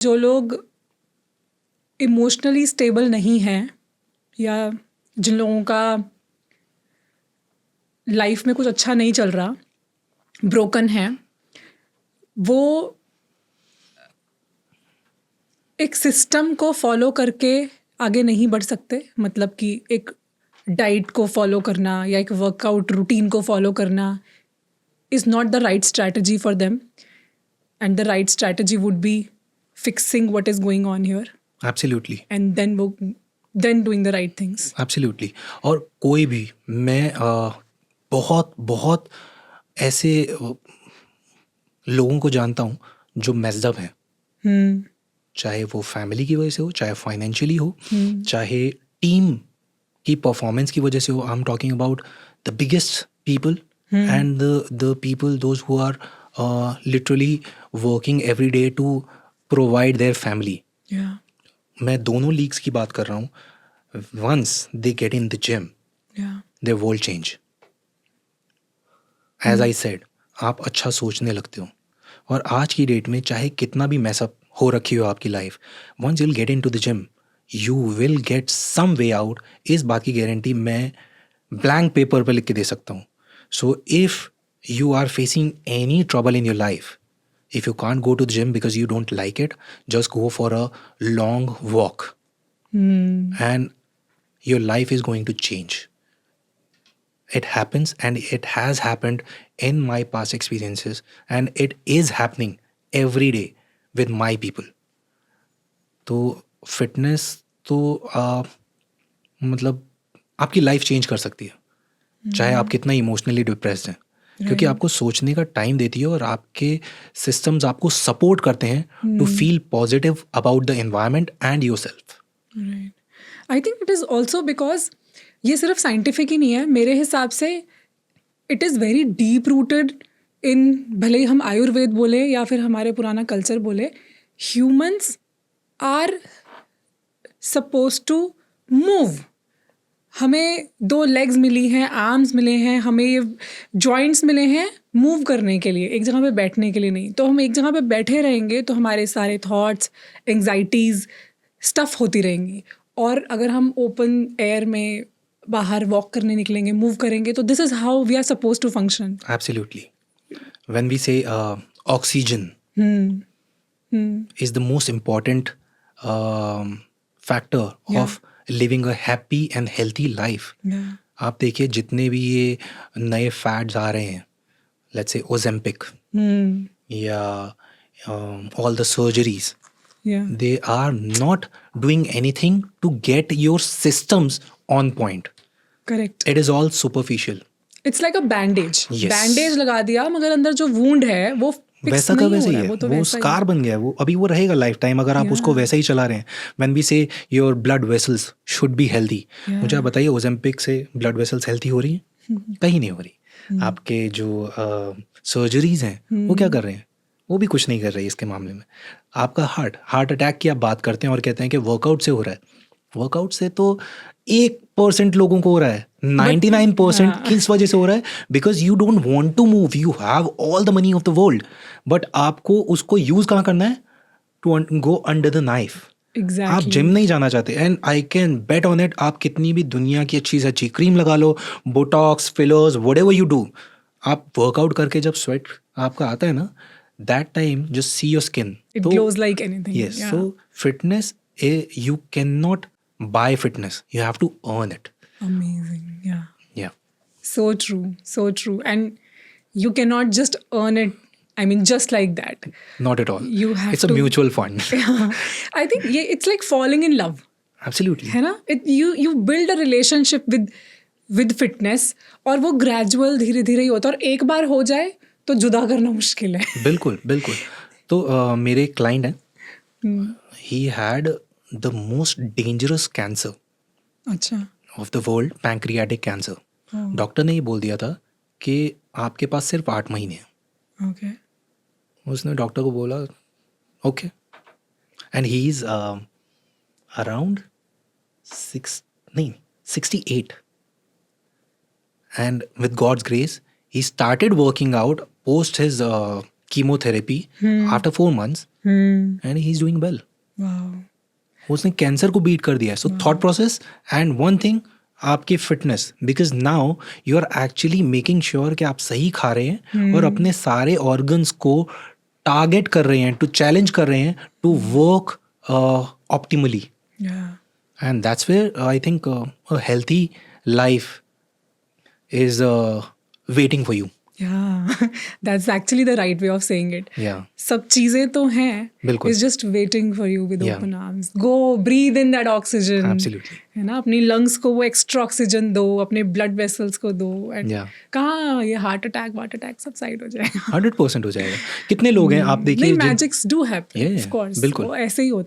जो लोग emotionally stable नहीं हैं या जिन लोगों का लाइफ में कुछ अच्छा नहीं चल रहा, ब्रोकन है, वो एक सिस्टम को फॉलो करके आगे नहीं बढ़ सकते. मतलब कि एक डाइट को फॉलो करना या एक वर्कआउट रूटीन को फॉलो करना is not the right strategy for them, and the right strategy would be fixing what is going on here absolutely and then doing the right things. Absolutely. और कोई भी, मैं बहुत बहुत ऐसे लोगों को जानता हूँ जो मेस्ड अप हैं, चाहे वो फैमिली की वजह से हो, चाहे फाइनेंशियली हो, चाहे टीम की परफॉर्मेंस की वजह से हो. I am talking about the biggest people and the people those who are literally working every day to provide their family. या मैं दोनों लीग्स की बात कर रहा हूँ. Once they get in the gym, yeah their world change. As I said, आप अच्छा सोचने लगते हो. और आज की डेट में चाहे कितना भी मैसअप हो रखी हो आपकी life, once you will get into the gym, you will get some way out. इस बात की गारंटी मैं ब्लैंक पेपर पर लिख के दे सकता हूँ. So if you are facing any trouble in your life, if you can't go to the gym because you don't like it, just go for a long walk and your life is going to change. It happens and it has happened in my past experiences and it is happening every day with my people. तो fitness तो मतलब आपकी life change कर सकती है, चाहे आप कितना इमोशनली डिप्रेस्ड हैं, क्योंकि आपको सोचने का टाइम देती है और आपके सिस्टम्स आपको सपोर्ट करते हैं to feel positive about the environment and yourself. Right. I think it is also because ये सिर्फ साइंटिफिक ही नहीं है. मेरे हिसाब से it is very deep rooted in, भले ही हम आयुर्वेद बोले या फिर हमारे पुराना कल्चर बोले, humans are suppose to move. हमें 2 लेग्स मिली हैं, आर्म्स मिले हैं, हमें ये जॉइंट्स मिले हैं मूव करने के लिए, एक जगह पे बैठने के लिए नहीं. तो हम एक जगह पे बैठे रहेंगे तो हमारे सारे थॉट्स, एंग्जाइटीज़, स्टफ होती रहेंगी. और अगर हम ओपन एयर में बाहर वॉक करने निकलेंगे, मूव करेंगे, तो this is how we are suppose to function. Absolutely. When we say oxygen is the most important factor of living a happy and healthy life. आप देखिए जितने भी ये नए फैड्स आ रहे हैं, let's say Ozempic या all the surgeries, they are not doing anything to get your systems on point. Correct. It is all superficial. It's like a bandage. Yes. Bandage लगा दिया मगर अंदर जो वूंड है वो वैसा का वैसा ही है, वो स्कार बन गया है, वो अभी वो रहेगा लाइफ टाइम अगर आप उसको वैसा ही चला रहे हैं. व्हेन वी से your blood vessels should be healthy, मुझे आप बताइए ओजेम्पिक से ब्लड वेसल्स हेल्दी हो रही हैं? कहीं नहीं हो रही. आपके जो सर्जरीज हैं वो क्या कर रहे हैं? वो भी कुछ नहीं कर रही है इसके मामले में. आपका हार्ट अटैक की आप बात करते हैं और कहते हैं कि वर्कआउट से हो रहा है. वर्कआउट से तो 1% लोगों को हो रहा है, 99% किस वजह से हो रहा है? Because you don't want to move, you have all the money of the world, but आपको उसको यूज कहाँ करना है? To go under the knife. आप जिम नहीं जाना चाहते, and I can bet on it. आप कितनी भी दुनिया की अच्छी से अच्छी क्रीम लगा लो, Botox, fillers, whatever you do, आप वर्कआउट करके जब स्वेट आपका आता है ना, that time just see your skin, it glows like anything. yes. So fitness, you cannot buy fitness, you have to earn it. Amazing. Yeah. So true. And you cannot just earn it, I mean just like that. Not at all. You have it's a mutual fund. I think it's like falling in love. Absolutely. है ना? You build a relationship with fitness और वो gradual धीरे धीरे ही होता है, और एक बार हो जाए तो जुदा करना मुश्किल है. बिल्कुल. तो मेरे एक क्लाइंट हैं, he had the most dangerous cancer अच्छा. of the world, pancreatic cancer. Doctor ने ये बोल दिया था कि आपके पास सिर्फ 8 महीने हैं. Okay. उसने डॉक्टर को बोला okay, and he is around 68, and with God's grace he started working out post his chemotherapy after 4 months and he's doing well. Wow उसने कैंसर को बीट कर दिया है. So thought process and one thing आपकी fitness, because now you are actually making sure कि आप सही खा रहे हैं और अपने सारे ऑर्गन्स को टारगेट कर रहे हैं, टू चैलेंज कर रहे हैं टू वर्क ऑप्टिमली. या And that's where I think a healthy life is waiting for you. या that's actually the right way of saying it. Yeah. सब चीजें तो हैं, बिल्कुल. It's just waiting for you with Yeah. Open arms. Go breathe in that oxygen. Absolutely. है ना, अपनी lungs को वो एक्स्ट्रा ऑक्सीजन दो, अपने ब्लड वेसल्स को दो. And Yeah. कहाँ ये हार्ट अटैक सब साइड हो जाएगा. 100% हो जाएगा. कितने लोग हैं आप देखिए नहीं, जिन- magics do happen Yeah, of course. बिल्कुल. वो ऐसे ही होता